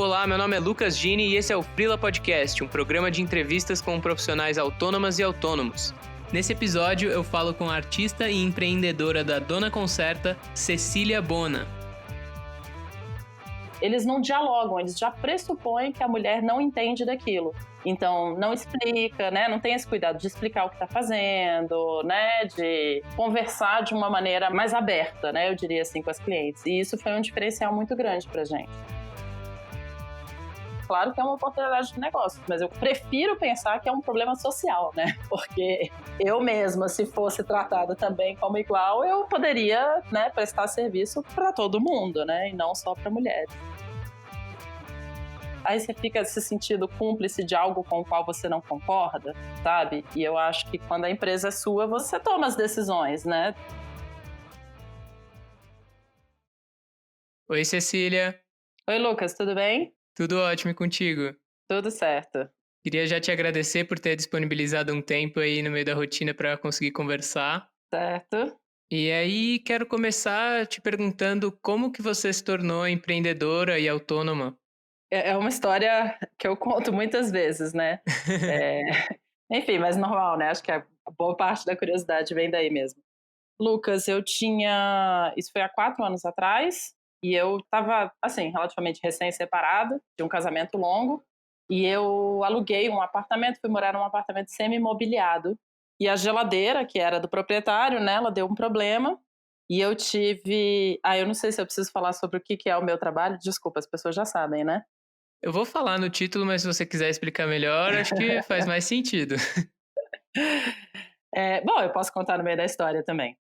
Olá, meu nome é Lucas Gini e esse é o Freela Podcast, um programa de entrevistas com profissionais autônomas e autônomos. Nesse episódio eu falo com a artista e empreendedora da Dona Concerta, Cecília Bona. Eles não dialogam, eles já pressupõem que a mulher não entende daquilo. Então, não explica, né? Não tem esse cuidado de explicar o que está fazendo, né? De conversar de uma maneira mais aberta, né? Eu diria assim, com as clientes. E isso foi um diferencial muito grande pra gente. Claro que é uma oportunidade de negócio, mas eu prefiro pensar que é um problema social, né? Porque eu mesma, se fosse tratada também como igual, eu poderia, né, prestar serviço para todo mundo, né? E não só para mulheres. Aí você fica se sentindo cúmplice de algo com o qual você não concorda, sabe? E eu acho que quando a empresa é sua, você toma as decisões, né? Oi, Cecília. Oi, Lucas, tudo bem? Tudo ótimo e contigo? Tudo certo. Queria já te agradecer por ter disponibilizado um tempo aí no meio da rotina para conseguir conversar. Certo. E aí, quero começar te perguntando como que você se tornou empreendedora e autônoma? É uma história que eu conto muitas vezes, né? Enfim, mas normal, né? Acho que a boa parte da curiosidade vem daí mesmo. Lucas, isso foi há 4 anos atrás, e eu estava, assim, relativamente recém-separada, de um casamento longo, e eu aluguei um apartamento, fui morar num apartamento semi-imobiliado, e a geladeira, que era do proprietário, né, ela deu um problema, e eu tive... eu não sei se eu preciso falar sobre o que é o meu trabalho, desculpa, as pessoas já sabem, né? Eu vou falar no título, mas se você quiser explicar melhor, acho que faz mais sentido. Bom, eu posso contar no meio da história também.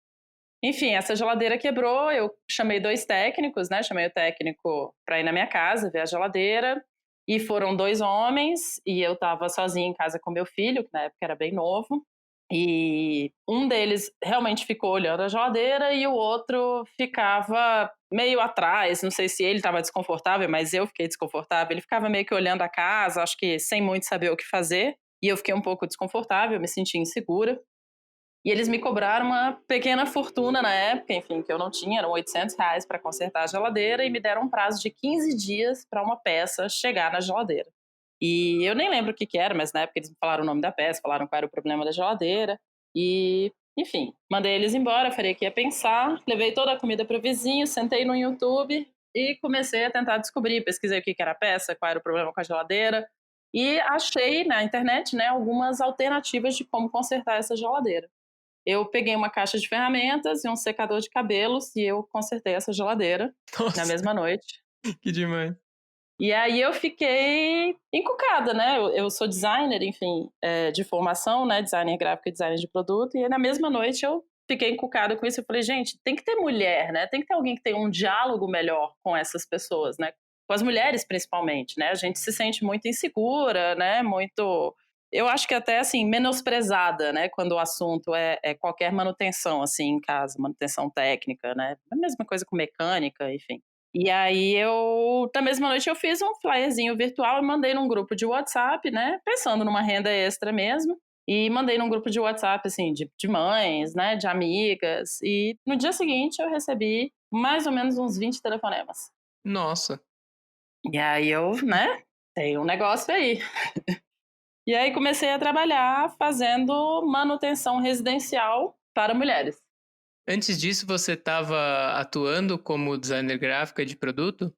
Enfim, essa geladeira quebrou, eu chamei 2 técnicos, né? Chamei o técnico para ir na minha casa ver a geladeira, e foram 2 homens, e eu estava sozinha em casa com meu filho, que na época era bem novo, e um deles realmente ficou olhando a geladeira e o outro ficava meio atrás, não sei se ele estava desconfortável, mas eu fiquei desconfortável, ele ficava meio que olhando a casa, acho que sem muito saber o que fazer, e eu fiquei um pouco desconfortável, me senti insegura. E eles me cobraram uma pequena fortuna na época, enfim, que eu não tinha, eram R$ 800 para consertar a geladeira, e me deram um prazo de 15 dias para uma peça chegar na geladeira. E eu nem lembro o que era, mas na época eles me falaram o nome da peça, falaram qual era o problema da geladeira, e, enfim, mandei eles embora, falei que ia pensar, levei toda a comida para o vizinho, sentei no YouTube e comecei a tentar descobrir, pesquisei o que era a peça, qual era o problema com a geladeira, e achei na internet, né, algumas alternativas de como consertar essa geladeira. Eu peguei uma caixa de ferramentas e um secador de cabelos e eu consertei essa geladeira na Nossa, mesma noite. que demais. E aí eu fiquei encucada, né? Eu sou designer, enfim, de formação, né? Designer gráfico e designer de produto. E aí, na mesma noite eu fiquei encucada com isso. Eu falei, gente, tem que ter mulher, né? Tem que ter alguém que tenha um diálogo melhor com essas pessoas, né? Com as mulheres, principalmente, né? A gente se sente muito insegura, né? Muito... Eu acho que até, assim, menosprezada, né? Quando o assunto é qualquer manutenção, assim, em casa. Manutenção técnica, né? A mesma coisa com mecânica, enfim. E aí na mesma noite eu fiz um flyerzinho virtual e mandei num grupo de WhatsApp, né? Pensando numa renda extra mesmo. E mandei num grupo de WhatsApp, assim, de mães, né? De amigas. E no dia seguinte eu recebi mais ou menos uns 20 telefonemas. Nossa. E aí né? Tem um negócio aí. E aí comecei a trabalhar fazendo manutenção residencial para mulheres. Antes disso, você estava atuando como designer gráfica de produto?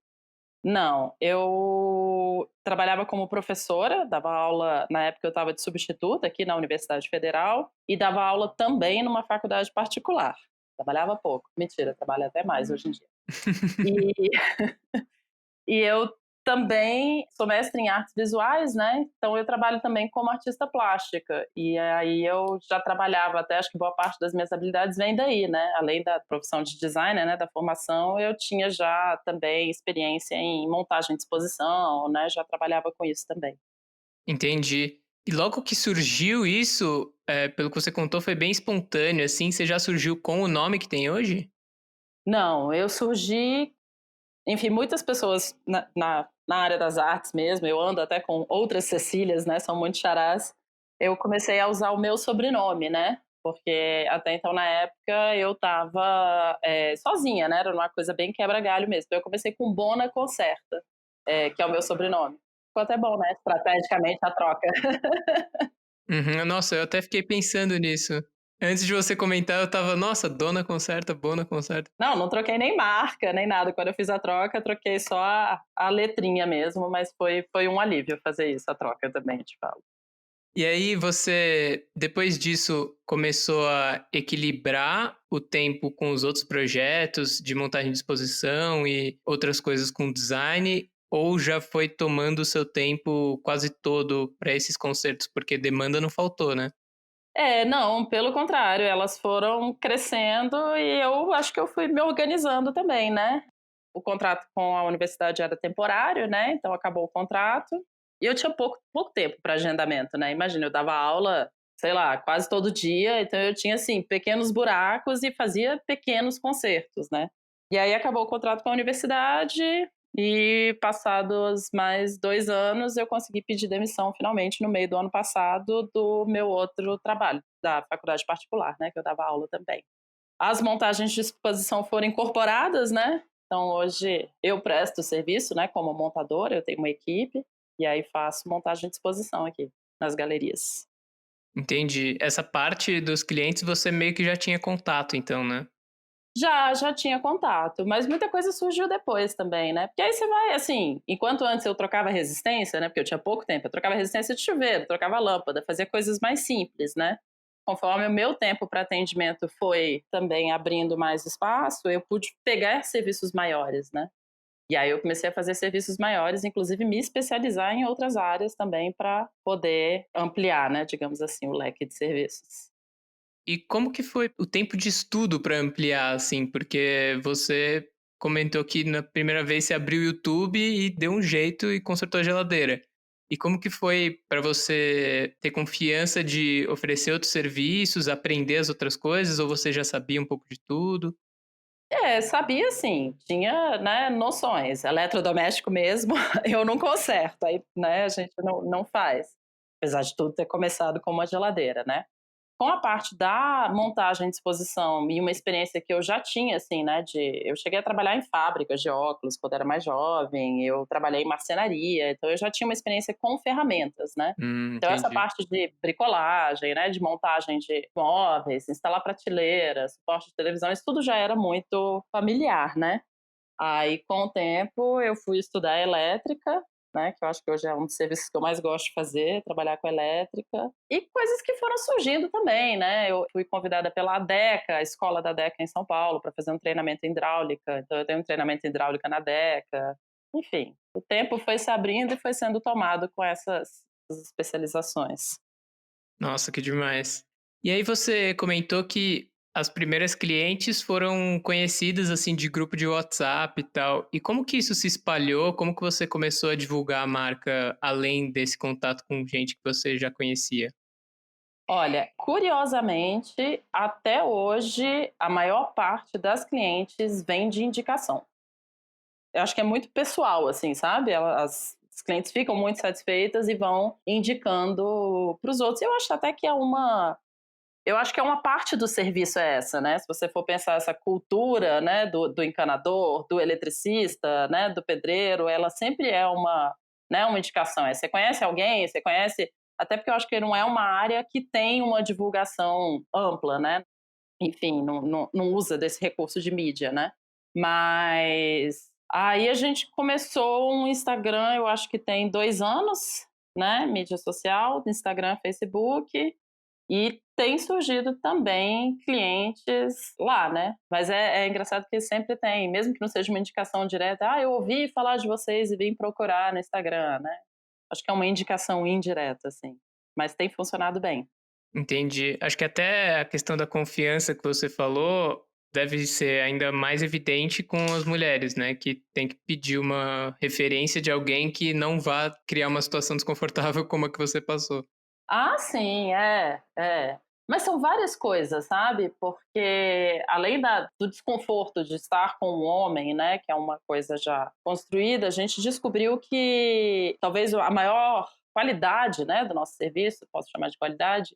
Não, eu trabalhava como professora, dava aula, na época eu estava de substituta aqui na Universidade Federal, e dava aula também numa faculdade particular. Trabalhava pouco, mentira, trabalho até mais hoje em dia. E, e eu também sou mestre em artes visuais, né? Então eu trabalho também como artista plástica. E aí eu já trabalhava, até acho que boa parte das minhas habilidades vem daí, né? Além da profissão de designer, né, da formação, eu tinha já também experiência em montagem de exposição, né? Já trabalhava com isso também. Entendi. E logo que surgiu isso, pelo que você contou, foi bem espontâneo, assim? Você já surgiu com o nome que tem hoje? Não, eu surgi... Enfim, muitas pessoas na área das artes mesmo, eu ando até com outras Cecílias, né, são muito xarás, eu comecei a usar o meu sobrenome, né, porque até então, na época, eu estava sozinha, né, era uma coisa bem quebra-galho mesmo, então eu comecei com Bona Concerta. que é o meu sobrenome. Ficou até bom, né? Estrategicamente a troca. Uhum. Nossa, eu até fiquei pensando nisso. Antes de você comentar, eu tava, nossa, Dona Concerta, Bona Concerta. Não troquei nem marca, nem nada. Quando eu fiz a troca, troquei só a letrinha mesmo, mas foi um alívio fazer isso, a troca também, te falo. E aí você, depois disso, começou a equilibrar o tempo com os outros projetos de montagem de exposição e outras coisas com design, ou já foi tomando o seu tempo quase todo para esses concertos, porque demanda não faltou, né? Não, pelo contrário, elas foram crescendo e eu acho que eu fui me organizando também, né? O contrato com a universidade era temporário, né? Então acabou o contrato. E eu tinha pouco tempo para agendamento, né? Imagina, eu dava aula, sei lá, quase todo dia, então eu tinha, assim, pequenos buracos e fazia pequenos concertos, né? E aí acabou o contrato com a universidade e, passados mais 2 anos, eu consegui pedir demissão finalmente no meio do ano passado do meu outro trabalho, da faculdade particular, né? Que eu dava aula também. As montagens de exposição foram incorporadas, né? Então hoje eu presto serviço, né, como montadora, eu tenho uma equipe e aí faço montagem de exposição aqui nas galerias. Entendi. Essa parte dos clientes você meio que já tinha contato, então, né? Já tinha contato, mas muita coisa surgiu depois também, né? Porque aí você vai, assim, enquanto antes eu trocava resistência, né? Porque eu tinha pouco tempo, eu trocava resistência de chuveiro, trocava lâmpada, fazia coisas mais simples, né? Conforme o meu tempo para atendimento foi também abrindo mais espaço, eu pude pegar serviços maiores, né? E aí eu comecei a fazer serviços maiores, inclusive me especializar em outras áreas também para poder ampliar, né, digamos assim, o leque de serviços. E como que foi o tempo de estudo para ampliar, assim? Porque você comentou que na primeira vez você abriu o YouTube e deu um jeito e consertou a geladeira. E como que foi para você ter confiança de oferecer outros serviços, aprender as outras coisas, ou você já sabia um pouco de tudo? Sabia sim, tinha, né, noções. Eletrodoméstico mesmo, eu não conserto, aí, né, a gente não faz. Apesar de tudo ter começado com uma geladeira, né. Com a parte da montagem de exposição e uma experiência que eu já tinha, assim, né, eu cheguei a trabalhar em fábricas de óculos quando era mais jovem, eu trabalhei em marcenaria, então eu já tinha uma experiência com ferramentas, né. Então essa Entendi. parte de bricolagem, né, de montagem de móveis, instalar prateleiras, suporte de televisão, isso tudo já era muito familiar, né. Aí, com o tempo, eu fui estudar elétrica, né, que eu acho que hoje é um dos serviços que eu mais gosto de fazer, trabalhar com elétrica. E coisas que foram surgindo também, né. Eu fui convidada pela ADECA, a escola da ADECA em São Paulo, para fazer um treinamento em hidráulica, então eu tenho um treinamento em hidráulica na ADECA. Enfim, o tempo foi se abrindo e foi sendo tomado com essas especializações. Nossa, que demais. E aí você comentou que as primeiras clientes foram conhecidas assim de grupo de WhatsApp e tal. E como que isso se espalhou? Como que você começou a divulgar a marca além desse contato com gente que você já conhecia? Olha, curiosamente, até hoje, a maior parte das clientes vem de indicação. Eu acho que é muito pessoal, assim, sabe? As clientes ficam muito satisfeitas e vão indicando para os outros. Eu acho até que eu acho que é uma parte do serviço é essa, né? Se você for pensar essa cultura, né, do encanador, do eletricista, né, do pedreiro, ela sempre é uma indicação. Você conhece alguém, você conhece, até porque eu acho que não é uma área que tem uma divulgação ampla, né? Enfim, não usa desse recurso de mídia, né? Mas aí a gente começou um Instagram, eu acho que tem 2 anos, né? Mídia social, Instagram, Facebook, e tem surgido também clientes lá, né? Mas é engraçado que sempre tem, mesmo que não seja uma indicação direta, eu ouvi falar de vocês e vim procurar no Instagram, né? Acho que é uma indicação indireta, assim, mas tem funcionado bem. Entendi. Acho que até a questão da confiança que você falou deve ser ainda mais evidente com as mulheres, né? Que tem que pedir uma referência de alguém que não vá criar uma situação desconfortável como a que você passou. Ah, sim, é. Mas são várias coisas, sabe? Porque além do desconforto de estar com um homem, né, que é uma coisa já construída, a gente descobriu que talvez a maior qualidade, né, do nosso serviço, posso chamar de qualidade,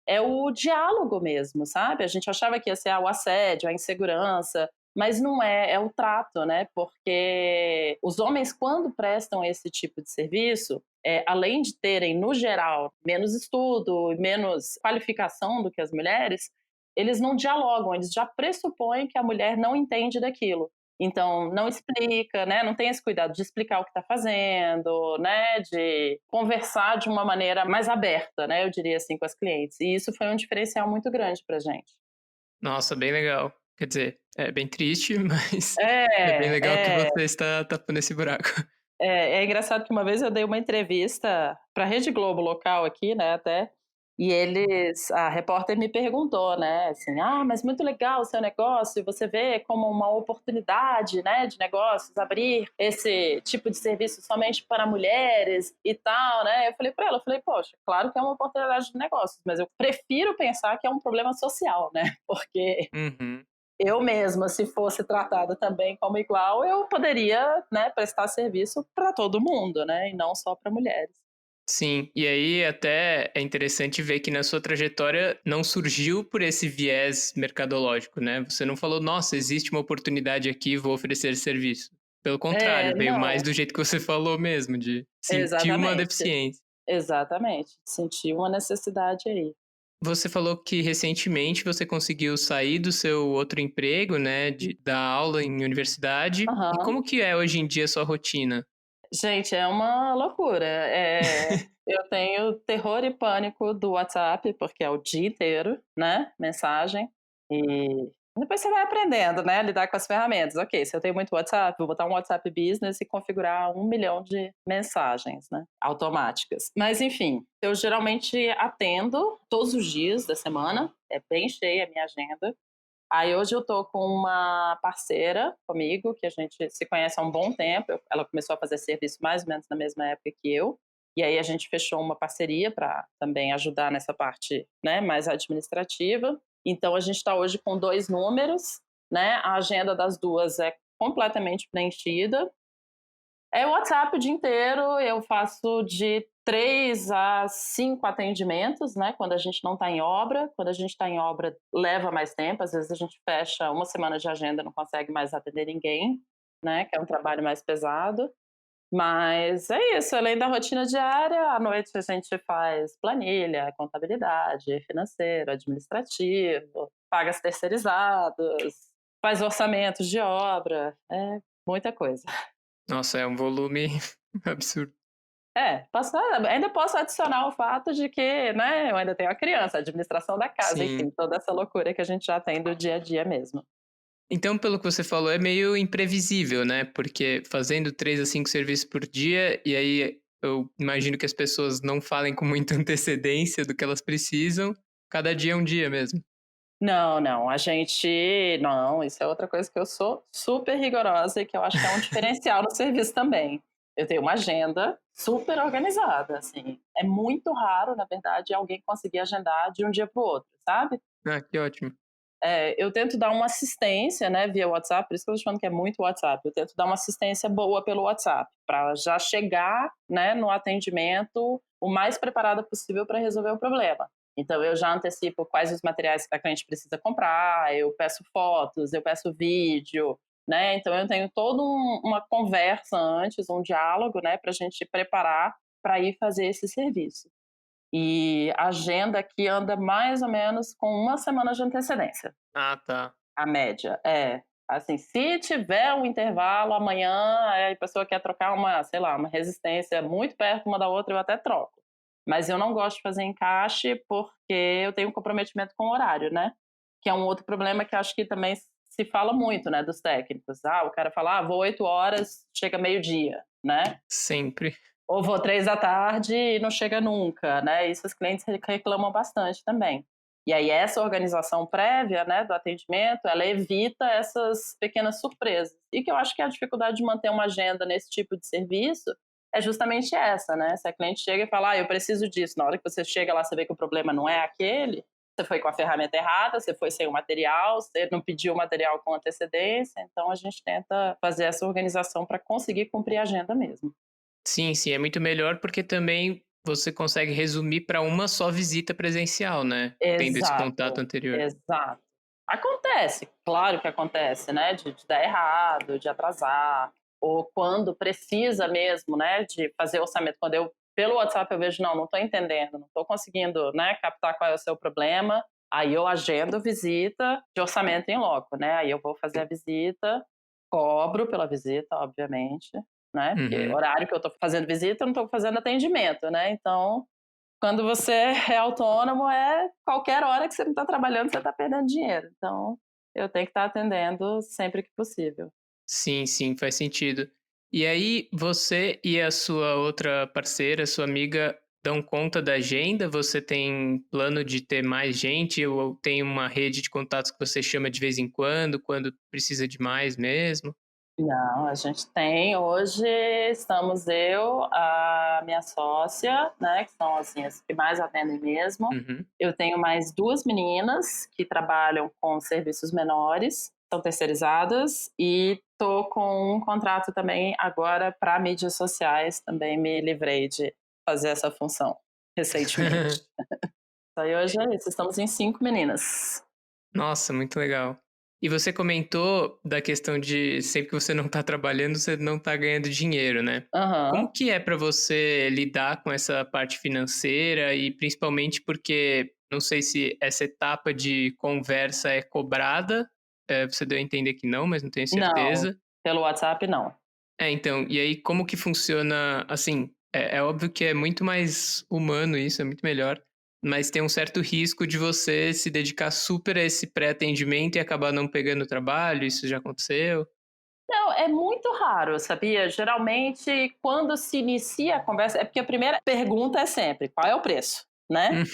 é o diálogo mesmo, sabe? A gente achava que ia ser o assédio, a insegurança, mas não é o trato, né? Porque os homens, quando prestam esse tipo de serviço, além de terem, no geral, menos estudo e menos qualificação do que as mulheres, eles não dialogam, eles já pressupõem que a mulher não entende daquilo. Então, não explica, né? Não tem esse cuidado de explicar o que está fazendo, né? De conversar de uma maneira mais aberta, né? Eu diria assim, com as clientes. E isso foi um diferencial muito grande para gente. Nossa, bem legal. Quer dizer, é bem triste, mas é bem É, legal que é. você está tapando esse buraco. É engraçado que uma vez eu dei uma entrevista para a Rede Globo local aqui, né, até, e a repórter me perguntou, né, assim: "Ah, mas muito legal o seu negócio, você vê como uma oportunidade, né, de negócios, abrir esse tipo de serviço somente para mulheres e tal, né?" Eu falei para ela, eu falei: "Poxa, claro que é uma oportunidade de negócios, mas eu prefiro pensar que é um problema social, né, porque Uhum. eu mesma, se fosse tratada também como igual, eu poderia, né, prestar serviço para todo mundo, né, e não só para mulheres." Sim, e aí até é interessante ver que na sua trajetória não surgiu por esse viés mercadológico, né? Você não falou, nossa, existe uma oportunidade aqui, vou oferecer serviço. Pelo contrário, veio mais Não, do jeito que você falou mesmo, de sentir uma exatamente, deficiência. exatamente. Senti uma necessidade aí. Você falou que recentemente você conseguiu sair do seu outro emprego, né, de dar aula em universidade. E Aham. como que é hoje em dia a sua rotina? Gente, é uma loucura. Eu tenho terror e pânico do WhatsApp, porque é o dia inteiro, né, mensagem, e depois você vai aprendendo, né, a lidar com as ferramentas. Ok, se eu tenho muito WhatsApp, vou botar um WhatsApp Business e configurar 1 milhão de mensagens, né, automáticas. Mas enfim, eu geralmente atendo todos os dias da semana, é bem cheia a minha agenda. Aí hoje eu tô com uma parceira comigo, que a gente se conhece há um bom tempo. Ela começou a fazer serviço mais ou menos na mesma época que eu. E aí a gente fechou uma parceria para também ajudar nessa parte, né, mais administrativa. Então a gente está hoje com 2 números, né? A agenda das duas é completamente preenchida. É o WhatsApp o dia inteiro, eu faço de 3 a 5 atendimentos, né, quando a gente não está em obra. Quando a gente está em obra, leva mais tempo, às vezes a gente fecha uma semana de agenda, não consegue mais atender ninguém, né, que é um trabalho mais pesado. Mas é isso, além da rotina diária, à noite a gente faz planilha, contabilidade, financeiro, administrativo, pagas terceirizadas, faz orçamentos de obra, é muita coisa. Nossa, é um volume absurdo. Ainda posso adicionar o fato de que, né, eu ainda tenho a criança, a administração da casa, enfim, Sim. toda essa loucura que a gente já tem do dia a dia mesmo. Então, pelo que você falou, é meio imprevisível, né? Porque fazendo 3 a 5 serviços por dia, e aí eu imagino que as pessoas não falem com muita antecedência do que elas precisam, cada dia é um dia mesmo. Não, não, não, isso é outra coisa que eu sou super rigorosa e que eu acho que é um diferencial no serviço também. Eu tenho uma agenda super organizada, assim, é muito raro, na verdade, alguém conseguir agendar de um dia para o outro, sabe? Ah, que ótimo. Eu tento dar uma assistência, né, via WhatsApp, por isso que eu tô falando que é muito WhatsApp. Eu tento dar uma assistência boa pelo WhatsApp, para já chegar, né, no atendimento o mais preparada possível para resolver o problema. Então eu já antecipo quais os materiais que a cliente precisa comprar, eu peço fotos, eu peço vídeo, né? Então eu tenho toda uma conversa antes, um diálogo, né, para a gente preparar para ir fazer esse serviço. E a agenda aqui anda mais ou menos com uma semana de antecedência, Ah, tá. a média. Assim, se tiver um intervalo amanhã, aí a pessoa quer trocar uma, sei lá, uma resistência muito perto uma da outra, eu até troco. Mas eu não gosto de fazer encaixe porque eu tenho um comprometimento com o horário, né? Que é um outro problema que acho que também se fala muito, né, dos técnicos. O cara fala, vou 8 horas, chega meio-dia, né? Sempre. Ou vou 3 da tarde e não chega nunca, né? Isso os clientes reclamam bastante também. E aí essa organização prévia, né, do atendimento, ela evita essas pequenas surpresas. E que eu acho que a dificuldade de manter uma agenda nesse tipo de serviço é justamente essa, né? Se a cliente chega e fala, eu preciso disso, na hora que você chega lá, você vê que o problema não é aquele, você foi com a ferramenta errada, você foi sem o material, você não pediu o material com antecedência, então a gente tenta fazer essa organização para conseguir cumprir a agenda mesmo. Sim, sim, é muito melhor porque também você consegue resumir para uma só visita presencial, né? Tendo esse contato Exato, anterior. exato. Acontece, claro que acontece, né, de dar errado, de atrasar, ou quando precisa mesmo, né, de fazer orçamento. Quando eu, pelo WhatsApp, eu vejo, não estou entendendo, não estou conseguindo, né, captar qual é o seu problema, aí eu agendo visita de orçamento em loco, né, aí eu vou fazer a visita, cobro pela visita, obviamente, né, porque Uhum. horário que eu estou fazendo visita, eu não estou fazendo atendimento, né, então quando você é autônomo, é qualquer hora que você não está trabalhando, você está perdendo dinheiro. Então, eu tenho que estar atendendo sempre que possível. Sim, sim, faz sentido. E aí, você e a sua outra parceira, sua amiga, dão conta da agenda? Você tem plano de ter mais gente ou tem uma rede de contatos que você chama de vez em quando precisa de mais mesmo? Não, a gente tem. Hoje estamos eu, a minha sócia, né, que são assim as que mais atendem mesmo. Uhum. Eu tenho mais 2 meninas que trabalham com serviços menores, são terceirizadas, e tô com um contrato também agora para mídias sociais, também me livrei de fazer essa função recentemente. Aí hoje é isso, estamos em 5 meninas. Nossa, muito legal. E você comentou da questão de sempre que você não tá trabalhando, você não tá ganhando dinheiro, né? Como Aham. que é para você lidar com essa parte financeira e principalmente porque não sei se essa etapa de conversa é cobrada, você deu a entender que não, mas não tenho Não, certeza. pelo WhatsApp não. É, então, e aí como que funciona, assim, é óbvio que é muito mais humano isso, é muito melhor, mas tem um certo risco de você se dedicar super a esse pré-atendimento e acabar não pegando o trabalho, isso já aconteceu? Não, é muito raro, sabia? Geralmente, quando se inicia a conversa, é porque a primeira pergunta é sempre: qual é o preço, né? Hum.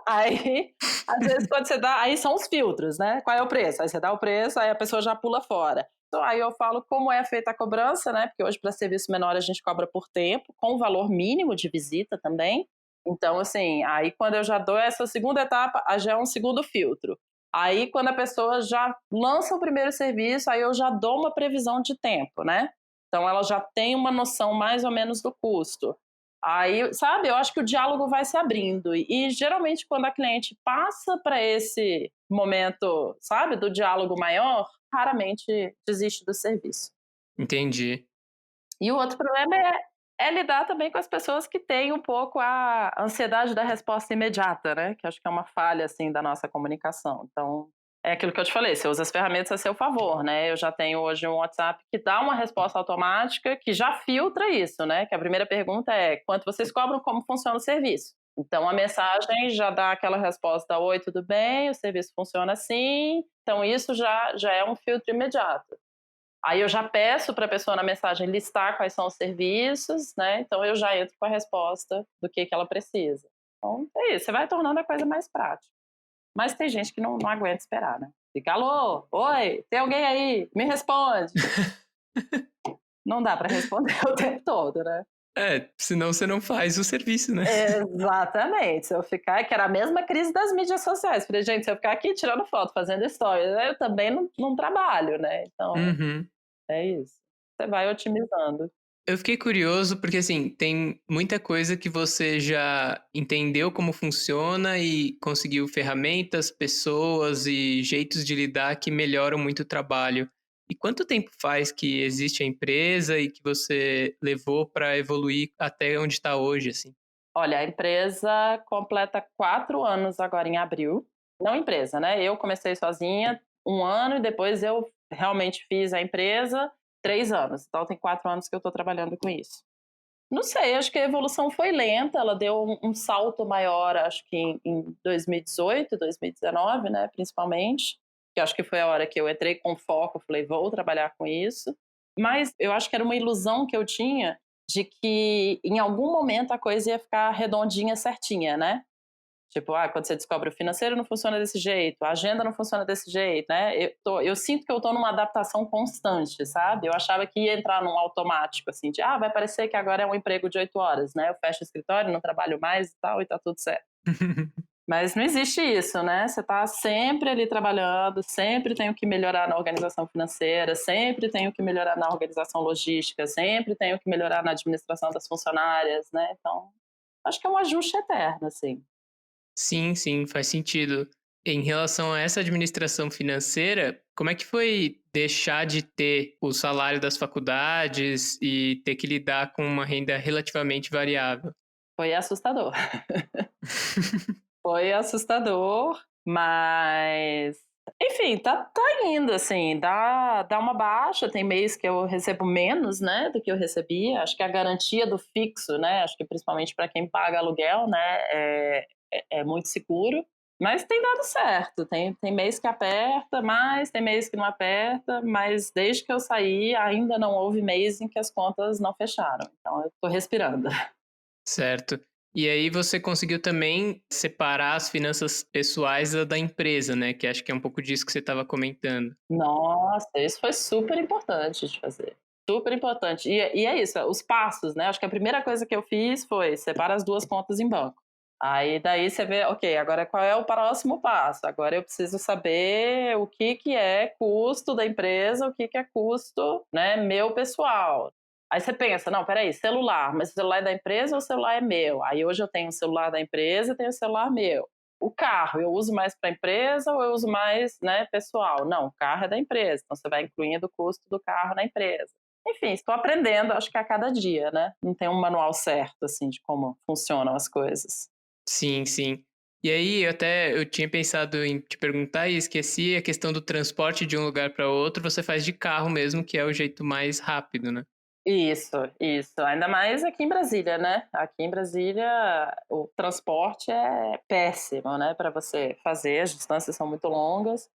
Aí, às vezes, quando você dá, aí são os filtros, né? Qual é o preço? Aí você dá o preço, aí a pessoa já pula fora. Então, aí eu falo como é feita a cobrança, né? Porque hoje, para serviço menor, a gente cobra por tempo, com o valor mínimo de visita também. Então, assim, aí quando eu já dou essa segunda etapa, aí já é um segundo filtro. Aí, quando a pessoa já lança o primeiro serviço, aí eu já dou uma previsão de tempo, né? Então, ela já tem uma noção mais ou menos do custo. Aí, sabe, eu acho que o diálogo vai se abrindo. E geralmente, quando a cliente passa para esse momento, sabe, do diálogo maior, raramente desiste do serviço. Entendi. E o outro problema é lidar também com as pessoas que têm um pouco a ansiedade da resposta imediata, né, que acho que é uma falha, assim, da nossa comunicação. Então, é aquilo que eu te falei, você usa as ferramentas a seu favor, né. Eu já tenho hoje um WhatsApp que dá uma resposta automática, que já filtra isso, né, que a primeira pergunta é: "Quanto vocês cobram? Como funciona o serviço?". Então a mensagem já dá aquela resposta: "Oi, tudo bem? O serviço funciona assim". Então isso já é um filtro imediato. Aí eu já peço para a pessoa na mensagem listar quais são os serviços, né, então eu já entro com a resposta do que ela precisa. Então é isso, você vai tornando a coisa mais prática. Mas tem gente que não aguenta esperar, né. Fica: "Alô, oi, tem alguém aí? Me responde". Não dá para responder o tempo todo, né. É, senão você não faz o serviço, né? Exatamente, se eu ficar que era a mesma crise das mídias sociais, falei: "Gente, se eu ficar aqui tirando foto, fazendo stories, eu também não trabalho, né". Então, Uhum. é isso. Você vai otimizando. Eu fiquei curioso porque, assim, tem muita coisa que você já entendeu como funciona e conseguiu ferramentas, pessoas e jeitos de lidar que melhoram muito o trabalho. E quanto tempo faz que existe a empresa e que você levou para evoluir até onde está hoje, assim? Olha, a empresa completa 4 anos agora em abril. Não empresa, né, eu comecei sozinha 1 ano e depois eu realmente fiz a empresa 3 anos, então tem 4 anos que eu estou trabalhando com isso. Não sei, acho que a evolução foi lenta, ela deu um salto maior acho que em 2018, 2019, né, principalmente, que acho que foi a hora que eu entrei com foco, falei: "Vou trabalhar com isso", mas eu acho que era uma ilusão que eu tinha de que em algum momento a coisa ia ficar redondinha, certinha, né. Tipo, quando você descobre o financeiro não funciona desse jeito, a agenda não funciona desse jeito, né. Eu sinto que eu tô numa adaptação constante, sabe. Eu achava que ia entrar num automático, assim, de: vai parecer que agora é um emprego de 8 horas, né, eu fecho o escritório, não trabalho mais e tal, e tá tudo certo. Mas não existe isso, né, você tá sempre ali trabalhando, sempre tenho que melhorar na organização financeira, sempre tenho que melhorar na organização logística, sempre tenho que melhorar na administração das funcionárias, né, então acho que é um ajuste eterno, assim. Sim, sim, faz sentido. Em relação a essa administração financeira, como é que foi deixar de ter o salário das faculdades e ter que lidar com uma renda relativamente variável? Foi assustador. Foi assustador, mas enfim, tá indo, assim, dá uma baixa, tem mês que eu recebo menos, né, do que eu recebia, acho que a garantia do fixo, né, acho que principalmente para quem paga aluguel, né, é muito seguro, mas tem dado certo, tem mês que aperta mais, tem mês que não aperta, mas desde que eu saí ainda não houve mês em que as contas não fecharam, então eu tô respirando. Certo. E aí você conseguiu também separar as finanças pessoais da empresa, né? Que acho que é um pouco disso que você estava comentando. Nossa, isso foi super importante de fazer. Super importante. E é isso, os passos, né? Acho que a primeira coisa que eu fiz foi separar as duas contas em banco. Aí daí você vê, ok, agora qual é o próximo passo? Agora eu preciso saber o que é custo da empresa, o que é custo, né, meu pessoal. Aí você pensa, não, peraí, celular, mas o celular é da empresa ou o celular é meu? Aí hoje eu tenho o celular da empresa e tenho o celular meu. O carro, eu uso mais para a empresa ou eu uso mais, né, pessoal? Não, o carro é da empresa, então você vai incluindo o custo do carro na empresa. Enfim, estou aprendendo, acho que a cada dia, né? Não tem um manual certo, assim, de como funcionam as coisas. Sim, sim. E aí, eu tinha pensado em te perguntar e esqueci a questão do transporte de um lugar para outro, você faz de carro mesmo, que é o jeito mais rápido, né? Isso, isso. Ainda mais aqui em Brasília, né? Aqui em Brasília o transporte é péssimo, né? Para você fazer, as distâncias são muito longas.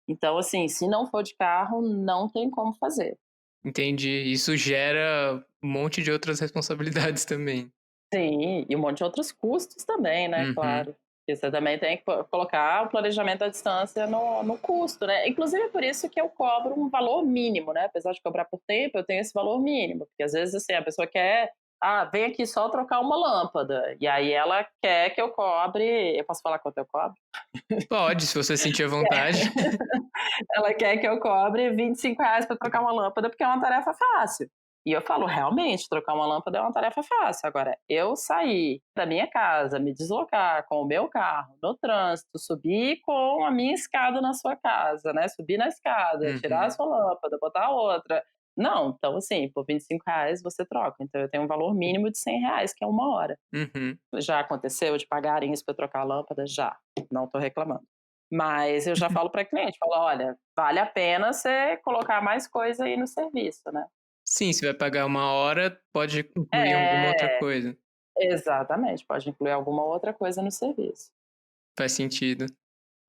Então, assim, se não for de carro, não tem como fazer. Entendi. Isso gera um monte de outras responsabilidades também. Sim, e um monte de outros custos também, né, Uhum. claro. E você também tem que colocar o planejamento à distância no custo, né. Inclusive é por isso que eu cobro um valor mínimo, né, apesar de cobrar por tempo, eu tenho esse valor mínimo, porque às vezes, assim, a pessoa quer: "Ah, vem aqui só trocar uma lâmpada", e aí ela quer que eu cobre eu posso falar quanto eu cobro? Pode, se você sentir à vontade. Ela quer que eu cobre R$ 25 para trocar uma lâmpada, porque é uma tarefa fácil. E eu falo, realmente, trocar uma lâmpada é uma tarefa fácil. Agora, eu sair da minha casa, me deslocar com o meu carro no trânsito, subir com a minha escada na sua casa, né? Subir na escada, tirar a Uhum. sua lâmpada, botar outra. Não, então assim, por R$ 25 você troca. Então eu tenho um valor mínimo de R$ 100, que é 1 hora. Uhum. Já aconteceu de pagarem isso para trocar a lâmpada? Já. Não estou reclamando. Mas eu já falo para cliente, falo: "Olha, vale a pena você colocar mais coisa aí no serviço, né". Sim, se vai pagar 1 hora, pode incluir alguma outra É, coisa. exatamente, pode incluir alguma outra coisa no serviço. Faz sentido.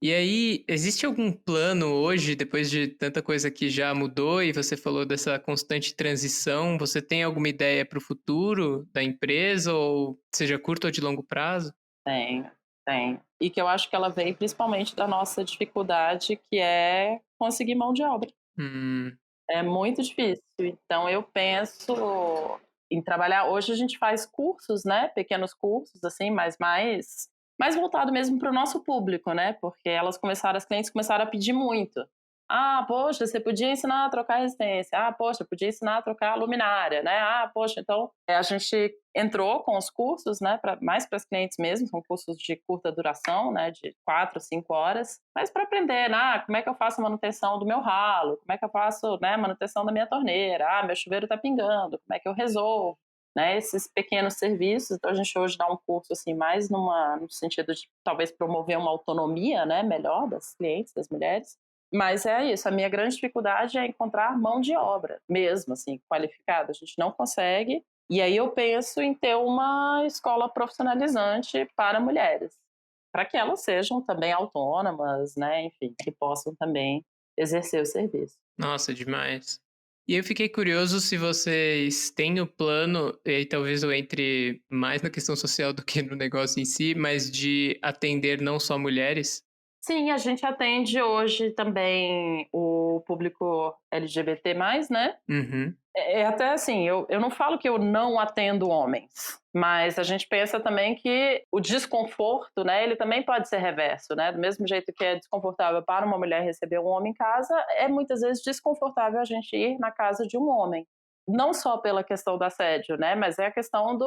E aí, existe algum plano hoje, depois de tanta coisa que já mudou e você falou dessa constante transição, você tem alguma ideia para o futuro da empresa, ou seja curto ou de longo prazo? Tenho, tenho. E que eu acho que ela vem principalmente da nossa dificuldade, que é conseguir mão de obra. Hum, É muito difícil. Então eu penso em trabalhar hoje a gente faz cursos, né, pequenos cursos, assim, mas mais voltado mesmo para o nosso público, né, porque as clientes começaram a pedir muito. "Ah, poxa, você podia ensinar a trocar resistência. Ah, poxa, podia ensinar a trocar luminária, né. Ah, poxa", então, a gente entrou com os cursos, né, mais para as clientes mesmo, são cursos de curta duração, né, de 4, 5 horas, mas para aprender, né, como é que eu faço a manutenção do meu ralo, como é que eu faço, né, a manutenção da minha torneira, meu chuveiro está pingando, como é que eu resolvo, né, esses pequenos serviços. Então a gente hoje dá um curso, assim, mais no sentido de talvez promover uma autonomia, né, melhor das clientes, das mulheres. Mas é isso, a minha grande dificuldade é encontrar mão de obra mesmo, assim, qualificada, a gente não consegue, e aí eu penso em ter uma escola profissionalizante para mulheres, para que elas sejam também autônomas, né, enfim, que possam também exercer o serviço. nossa, demais. E eu fiquei curioso se vocês têm o plano, e aí talvez eu entre mais na questão social do que no negócio em si, mas de atender não só mulheres. Sim, a gente atende hoje também o público LGBT+, né. Uhum, É até assim, eu não falo que eu não atendo homens, mas a gente pensa também que o desconforto, né, ele também pode ser reverso, né, do mesmo jeito que é desconfortável para uma mulher receber um homem em casa, é muitas vezes desconfortável a gente ir na casa de um homem. Não só pela questão do assédio, né, mas é a questão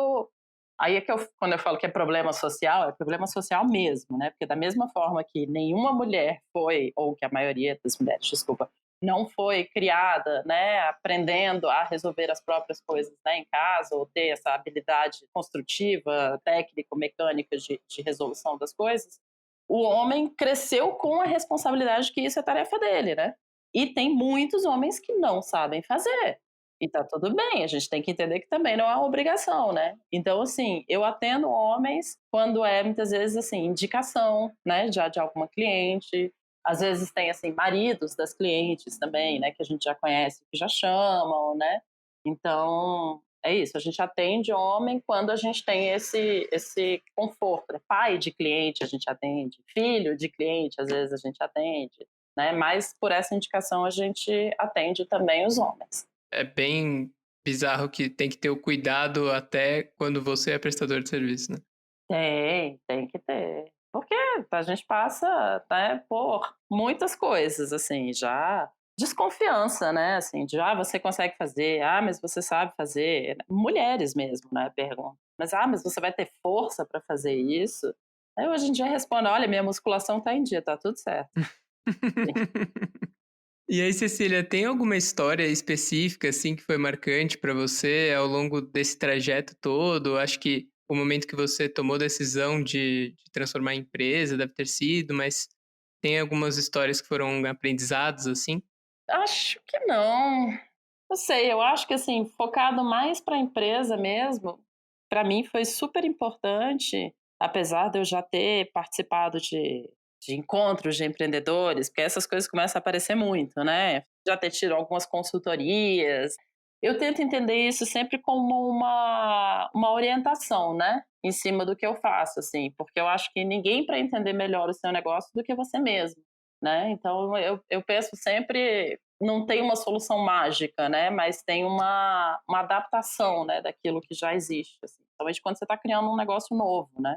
Aí é que quando eu falo que é problema social mesmo, né? Porque da mesma forma que nenhuma mulher foi, ou que a maioria das mulheres, desculpa, não foi criada, né, aprendendo a resolver as próprias coisas, né, em casa, ou ter essa habilidade construtiva, técnico-mecânica de resolução das coisas, o homem cresceu com a responsabilidade que isso é tarefa dele, né? E tem muitos homens que não sabem fazer. E tá tudo bem, a gente tem que entender que também não é uma obrigação, né? Então, assim, eu atendo homens quando é, muitas vezes, assim, indicação, né, já de alguma cliente. Às vezes tem, assim, maridos das clientes também, né, que a gente já conhece, que já chamam, né? Então, é isso, a gente atende homem quando a gente tem esse conforto, né? Pai de cliente a gente atende, filho de cliente às vezes a gente atende, né? Mas por essa indicação a gente atende também os homens. É bem bizarro que tem que ter o cuidado até quando você é prestador de serviço, né? Tem que ter. Porque a gente passa, né, por muitas coisas, assim, já desconfiança, né, assim, de, você consegue fazer, mas você sabe fazer. Mulheres mesmo, né, perguntam. Mas você vai ter força para fazer isso? Aí hoje em dia responde, olha, minha musculação tá em dia, tá tudo certo. E aí, Cecília, tem alguma história específica, assim, que foi marcante para você ao longo desse trajeto todo? Acho que o momento que você tomou a decisão de transformar a empresa deve ter sido, mas tem algumas histórias que foram aprendizados, assim? Acho que não. Não sei, eu acho que assim, focado mais para a empresa mesmo, para mim foi super importante, apesar de eu já ter participado de encontros de empreendedores, porque essas coisas começam a aparecer muito, né? Já ter tido algumas consultorias. Eu tento entender isso sempre como uma orientação, né? Em cima do que eu faço, assim, porque eu acho que ninguém para entender melhor o seu negócio do que você mesmo, né? Então eu penso sempre, não tem uma solução mágica, né? Mas tem uma adaptação, né, daquilo que já existe, assim. Principalmente quando você está criando um negócio novo, né?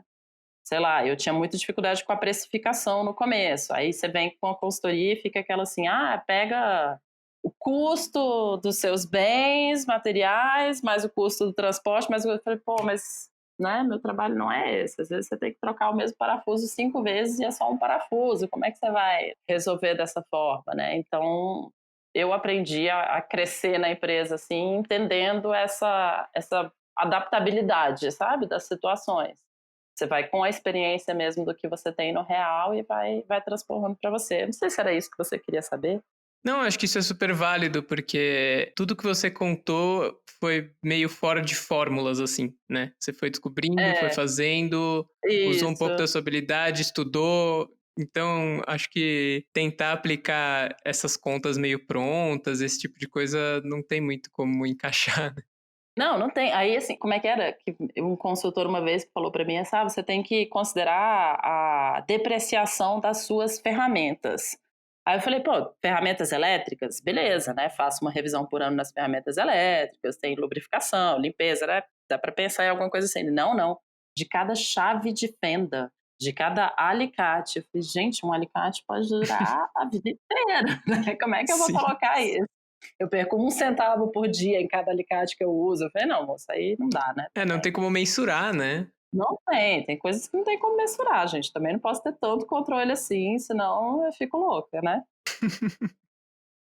Sei lá, eu tinha muita dificuldade com a precificação no começo. Aí você vem com a consultoria e fica aquela assim, pega o custo dos seus bens materiais, mais o custo do transporte, mas eu falei, pô, mas né, meu trabalho não é esse. Às vezes você tem que trocar o mesmo parafuso 5 vezes e é só um parafuso. Como é que você vai resolver dessa forma, né? Então, eu aprendi a crescer na empresa, assim, entendendo essa adaptabilidade, sabe, das situações. Você vai com a experiência mesmo do que você tem no real e vai transformando para você. Não sei se era isso que você queria saber. Não, acho que isso é super válido, porque tudo que você contou foi meio fora de fórmulas, assim, né? Você foi descobrindo, foi É, fazendo, usou um pouco isso. da sua habilidade, estudou. Então, acho que tentar aplicar essas contas meio prontas, esse tipo de coisa, não tem muito como encaixar, né? Não, não tem. Aí, assim, como é que era? Que um consultor uma vez falou para mim, sabe, você tem que considerar a depreciação das suas ferramentas. Aí eu falei, pô, ferramentas elétricas? Beleza, né? Faço uma revisão por ano nas ferramentas elétricas, tem lubrificação, limpeza, né? Dá para pensar em alguma coisa assim. Não, não. De cada chave de fenda, de cada alicate. Eu falei, gente, um alicate pode durar a vida inteira, né? Como é que eu vou Sim. colocar isso? Eu perco 1 centavo por dia em cada alicate que eu uso. Eu falei, não, moça, aí não dá, né? É, não tem como mensurar, né? Não tem coisas que não tem como mensurar, gente. Também não posso ter tanto controle assim, senão eu fico louca, né?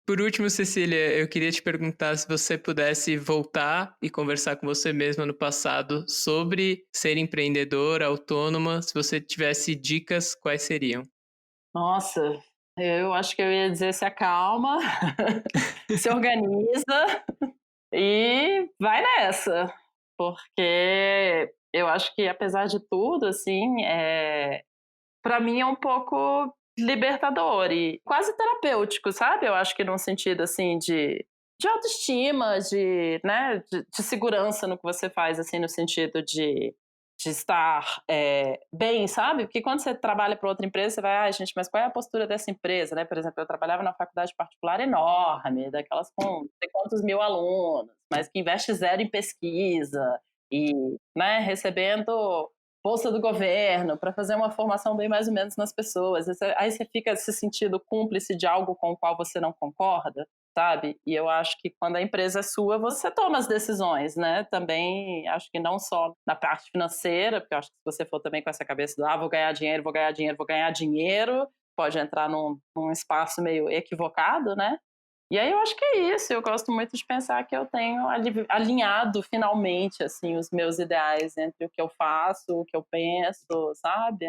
Por último, Cecília, eu queria te perguntar se você pudesse voltar e conversar com você mesma no passado sobre ser empreendedora, autônoma, se você tivesse dicas, quais seriam? Nossa, eu acho que eu ia dizer se acalma, se organiza e vai nessa. Porque eu acho que, apesar de tudo, assim, para mim é um pouco libertador e quase terapêutico, sabe? Eu acho que num sentido assim de autoestima, né, de segurança no que você faz, assim, no sentido de estar bem, sabe? Porque quando você trabalha para outra empresa, você vai, gente, mas qual é a postura dessa empresa, né? Por exemplo, eu trabalhava na faculdade particular enorme, daquelas com não sei quantos mil alunos, mas que investe zero em pesquisa e, né, recebendo bolsa do governo para fazer uma formação bem mais ou menos nas pessoas. Aí você fica se sentindo cúmplice de algo com o qual você não concorda, sabe? E eu acho que quando a empresa é sua, você toma as decisões, né? Também acho que não só na parte financeira, porque eu acho que se você for também com essa cabeça do vou ganhar dinheiro, vou ganhar dinheiro, vou ganhar dinheiro, pode entrar num espaço meio equivocado, né? E aí eu acho que é isso, eu gosto muito de pensar que eu tenho alinhado finalmente, assim, os meus ideais entre o que eu faço, o que eu penso, sabe?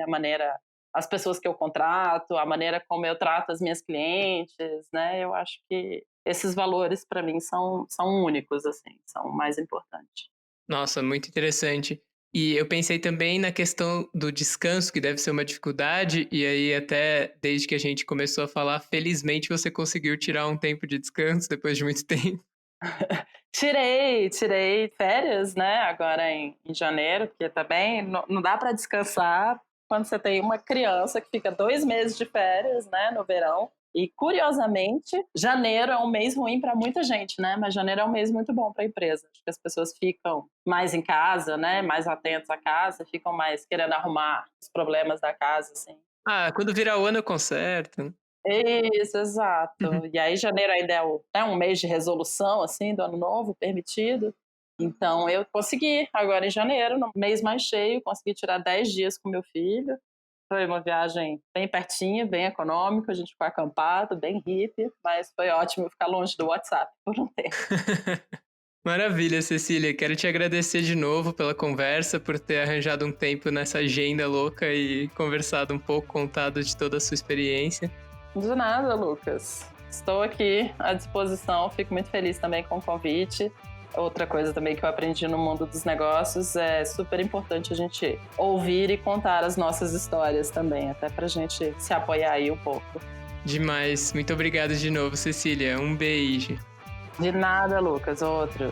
As pessoas que eu contrato, a maneira como eu trato as minhas clientes, né? Eu acho que esses valores para mim são únicos, assim, são o mais importantes. Nossa, muito interessante. E eu pensei também na questão do descanso, que deve ser uma dificuldade, e aí até desde que a gente começou a falar, felizmente você conseguiu tirar um tempo de descanso depois de muito tempo. Tirei férias, né, agora em janeiro, porque também não dá para descansar quando você tem uma criança que fica 2 meses de férias, né, no verão. E, curiosamente, janeiro é um mês ruim para muita gente, né? Mas janeiro é um mês muito bom para a empresa. Acho que as pessoas ficam mais em casa, né? Mais atentas à casa, ficam mais querendo arrumar os problemas da casa, assim. Quando virar o ano eu conserto. Isso, exato. E aí janeiro ainda é um mês de resolução, assim, do ano novo, permitido. Então eu consegui, agora em janeiro, no mês mais cheio, consegui tirar 10 dias com meu filho. Foi uma viagem bem pertinha, bem econômica, a gente ficou acampado, bem hippie, mas foi ótimo ficar longe do WhatsApp por um tempo. Maravilha, Cecília. Quero te agradecer de novo pela conversa, por ter arranjado um tempo nessa agenda louca e conversado um pouco, contado de toda a sua experiência. De nada, Lucas. Estou aqui à disposição, fico muito feliz também com o convite. Outra coisa também que eu aprendi no mundo dos negócios é super importante a gente ouvir e contar as nossas histórias também, até pra gente se apoiar aí um pouco. Demais. Muito obrigado de novo, Cecília. Um beijo. De nada, Lucas. Outro.